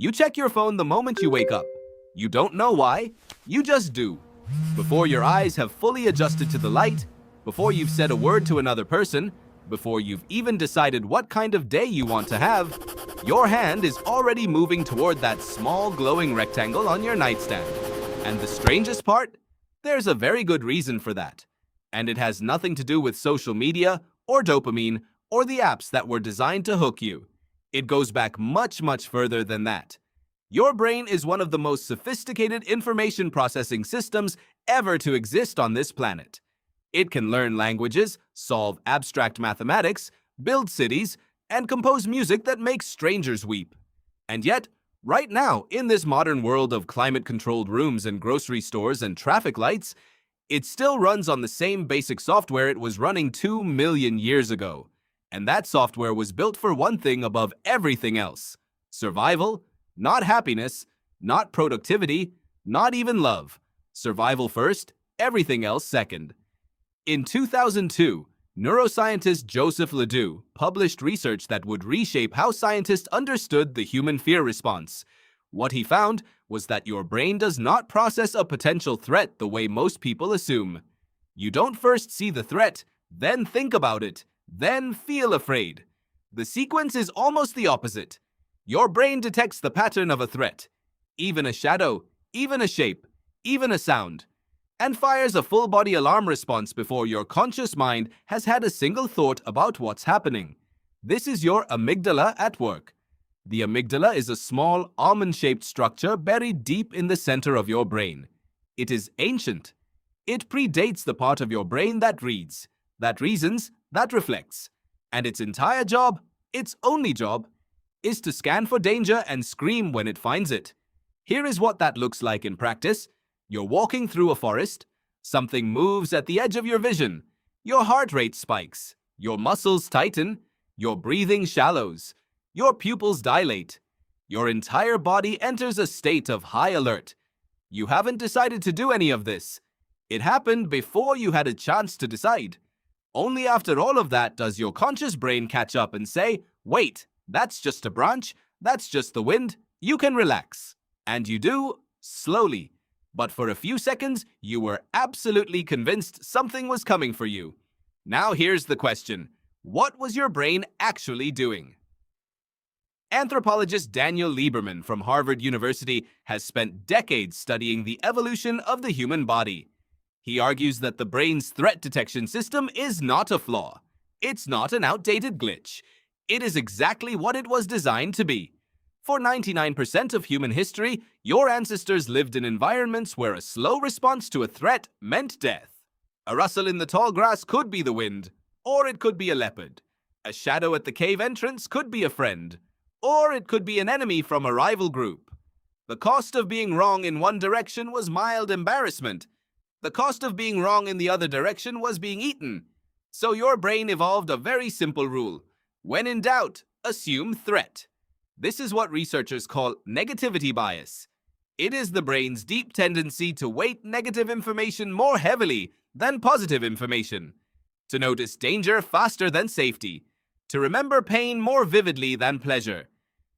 You check your phone the moment you wake up. You don't know why, you just do. Before your eyes have fully adjusted to the light, before you've said a word to another person, before you've even decided what kind of day you want to have, your hand is already moving toward that small glowing rectangle on your nightstand. And the strangest part? There's a very good reason for that. And it has nothing to do with social media or dopamine or the apps that were designed to hook you. It goes back much, much further than that. Your brain is one of the most sophisticated information processing systems ever to exist on this planet. It can learn languages, solve abstract mathematics, build cities, and compose music that makes strangers weep. And yet, right now, in this modern world of climate-controlled rooms and grocery stores and traffic lights, it still runs on the same basic software it was running 2 million years ago. And that software was built for one thing above everything else: survival, not happiness, not productivity, not even love. Survival first, everything else second. In 2002, neuroscientist Joseph Ledoux published research that would reshape how scientists understood the human fear response. What he found was that your brain does not process a potential threat the way most people assume. You don't first see the threat, then think about it, then feel afraid. The sequence is almost the opposite. Your brain detects the pattern of a threat, even a shadow, even a shape, even a sound, and fires a full-body alarm response before your conscious mind has had a single thought about what's happening. This is your amygdala at work. The amygdala is a small, almond-shaped structure buried deep in the center of your brain. It is ancient. It predates the part of your brain that reads, that reasons, that reflects. And its entire job, its only job, is to scan for danger and scream when it finds it. Here is what that looks like in practice. You're walking through a forest. Something moves at the edge of your vision. Your heart rate spikes. Your muscles tighten. Your breathing shallows. Your pupils dilate. Your entire body enters a state of high alert. You haven't decided to do any of this. It happened before you had a chance to decide. Only after all of that does your conscious brain catch up and say, wait, that's just a branch, that's just the wind, you can relax. And you do, slowly. But for a few seconds, you were absolutely convinced something was coming for you. Now here's the question. What was your brain actually doing? Anthropologist Daniel Lieberman from Harvard University has spent decades studying the evolution of the human body. He argues that the brain's threat detection system is not a flaw. It's not an outdated glitch. It is exactly what it was designed to be. For 99% of human history, your ancestors lived in environments where a slow response to a threat meant death. A rustle in the tall grass could be the wind, or it could be a leopard. A shadow at the cave entrance could be a friend, or it could be an enemy from a rival group. The cost of being wrong in one direction was mild embarrassment. The cost of being wrong in the other direction was being eaten. So your brain evolved a very simple rule. When in doubt, assume threat. This is what researchers call negativity bias. It is the brain's deep tendency to weight negative information more heavily than positive information, to notice danger faster than safety, to remember pain more vividly than pleasure,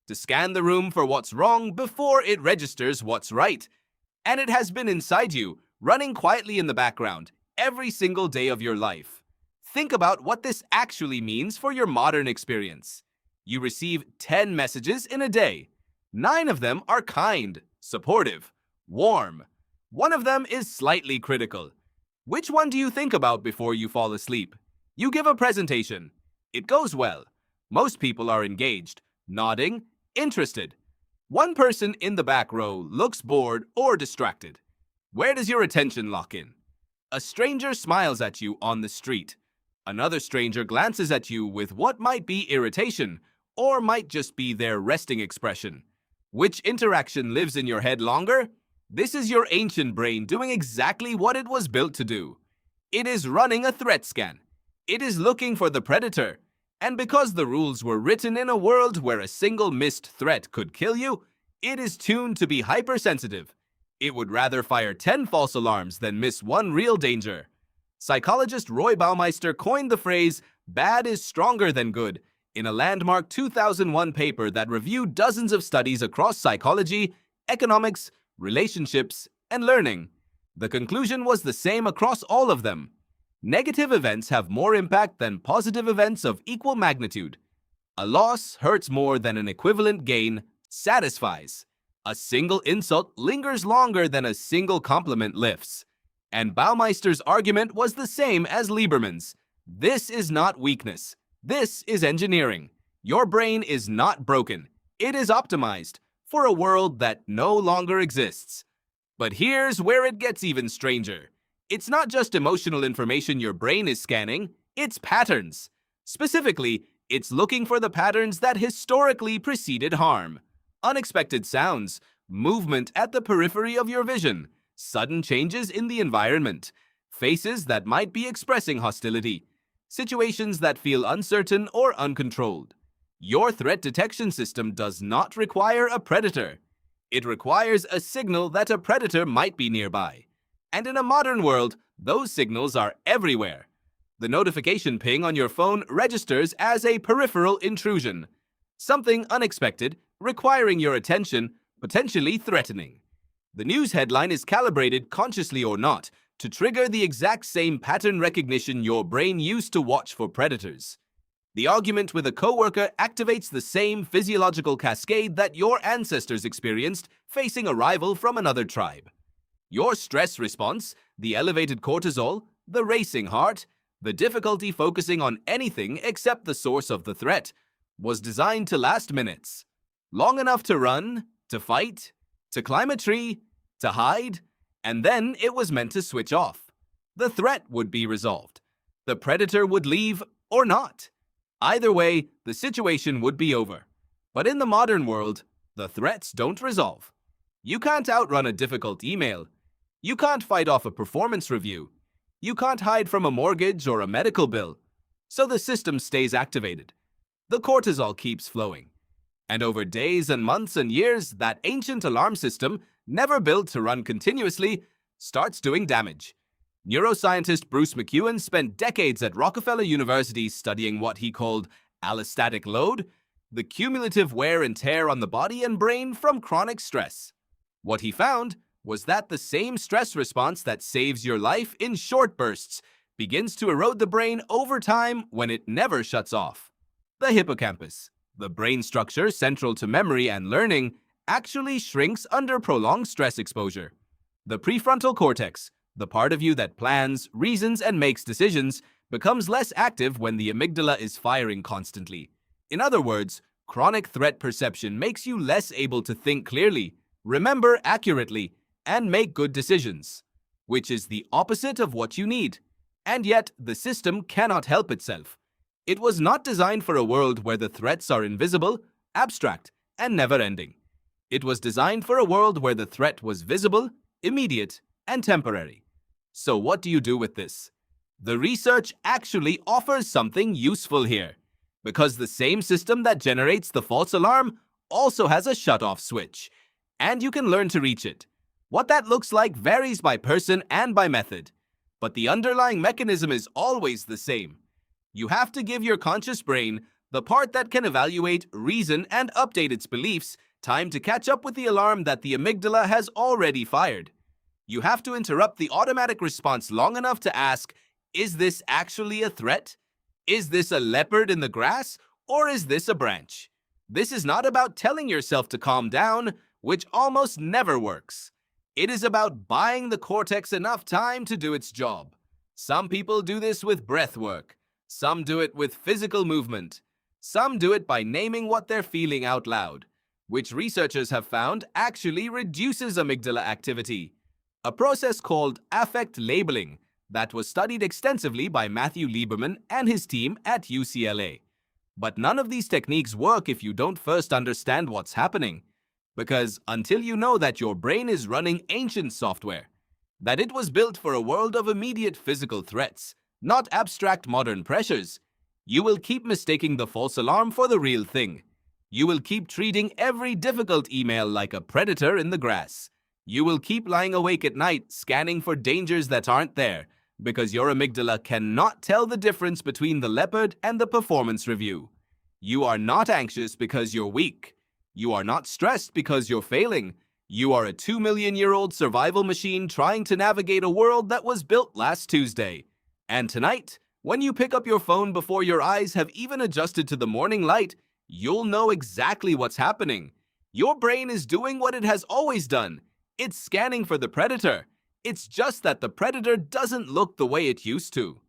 to scan the room for what's wrong before it registers what's right. And it has been inside you, running quietly in the background, every single day of your life. Think about what this actually means for your modern experience. You receive 10 messages in a day. 9 of them are kind, supportive, warm. 1 of them is slightly critical. Which one do you think about before you fall asleep? You give a presentation. It goes well. Most people are engaged, nodding, interested. One person in the back row looks bored or distracted. Where does your attention lock in? A stranger smiles at you on the street. Another stranger glances at you with what might be irritation, or might just be their resting expression. Which interaction lives in your head longer? This is your ancient brain doing exactly what it was built to do. It is running a threat scan. It is looking for the predator. And because the rules were written in a world where a single missed threat could kill you, it is tuned to be hypersensitive. It would rather fire 10 false alarms than miss one real danger. Psychologist Roy Baumeister coined the phrase, "bad is stronger than good," in a landmark 2001 paper that reviewed dozens of studies across psychology, economics, relationships, and learning. The conclusion was the same across all of them. Negative events have more impact than positive events of equal magnitude. A loss hurts more than an equivalent gain satisfies. A single insult lingers longer than a single compliment lifts. And Baumeister's argument was the same as Lieberman's. This is not weakness. This is engineering. Your brain is not broken. It is optimized for a world that no longer exists. But here's where it gets even stranger. It's not just emotional information your brain is scanning, it's patterns. Specifically, it's looking for the patterns that historically preceded harm. Unexpected sounds, movement at the periphery of your vision, sudden changes in the environment, faces that might be expressing hostility, situations that feel uncertain or uncontrolled. Your threat detection system does not require a predator. It requires a signal that a predator might be nearby. And in a modern world, those signals are everywhere. The notification ping on your phone registers as a peripheral intrusion, something unexpected, requiring your attention, potentially threatening. The news headline is calibrated, consciously or not, to trigger the exact same pattern recognition your brain used to watch for predators. The argument with a coworker activates the same physiological cascade that your ancestors experienced facing a rival from another tribe. Your stress response, the elevated cortisol, the racing heart, the difficulty focusing on anything except the source of the threat, was designed to last minutes. Long enough to run, to fight, to climb a tree, to hide, and then it was meant to switch off. The threat would be resolved. The predator would leave or not. Either way, the situation would be over. But in the modern world, the threats don't resolve. You can't outrun a difficult email. You can't fight off a performance review. You can't hide from a mortgage or a medical bill. So the system stays activated. The cortisol keeps flowing. And over days and months and years, that ancient alarm system, never built to run continuously, starts doing damage. Neuroscientist Bruce McEwen spent decades at Rockefeller University studying what he called allostatic load, the cumulative wear and tear on the body and brain from chronic stress. What he found was that the same stress response that saves your life in short bursts begins to erode the brain over time when it never shuts off. The hippocampus, the brain structure central to memory and learning, actually shrinks under prolonged stress exposure. The prefrontal cortex, the part of you that plans, reasons, and makes decisions, becomes less active when the amygdala is firing constantly. In other words, chronic threat perception makes you less able to think clearly, remember accurately, and make good decisions, which is the opposite of what you need. And yet, the system cannot help itself. It was not designed for a world where the threats are invisible, abstract, and never-ending. It was designed for a world where the threat was visible, immediate, and temporary. So what do you do with this? The research actually offers something useful here, because the same system that generates the false alarm also has a shut-off switch, and you can learn to reach it. What that looks like varies by person and by method, but the underlying mechanism is always the same. You have to give your conscious brain, the part that can evaluate, reason, and update its beliefs, time to catch up with the alarm that the amygdala has already fired. You have to interrupt the automatic response long enough to ask, is this actually a threat? Is this a leopard in the grass, or is this a branch? This is not about telling yourself to calm down, which almost never works. It is about buying the cortex enough time to do its job. Some people do this with breath work. Some do it with physical movement. Some do it by naming what they're feeling out loud, which researchers have found actually reduces amygdala activity. A process called affect labeling that was studied extensively by Matthew Lieberman and his team at UCLA. But none of these techniques work if you don't first understand what's happening. Because until you know that your brain is running ancient software, that it was built for a world of immediate physical threats, not abstract modern pressures, you will keep mistaking the false alarm for the real thing. You will keep treating every difficult email like a predator in the grass. You will keep lying awake at night scanning for dangers that aren't there, because your amygdala cannot tell the difference between the leopard and the performance review. You are not anxious because you're weak. You are not stressed because you're failing. You are a 2 million-year-old survival machine trying to navigate a world that was built last Tuesday. And tonight, when you pick up your phone before your eyes have even adjusted to the morning light, you'll know exactly what's happening. Your brain is doing what it has always done. It's scanning for the predator. It's just that the predator doesn't look the way it used to.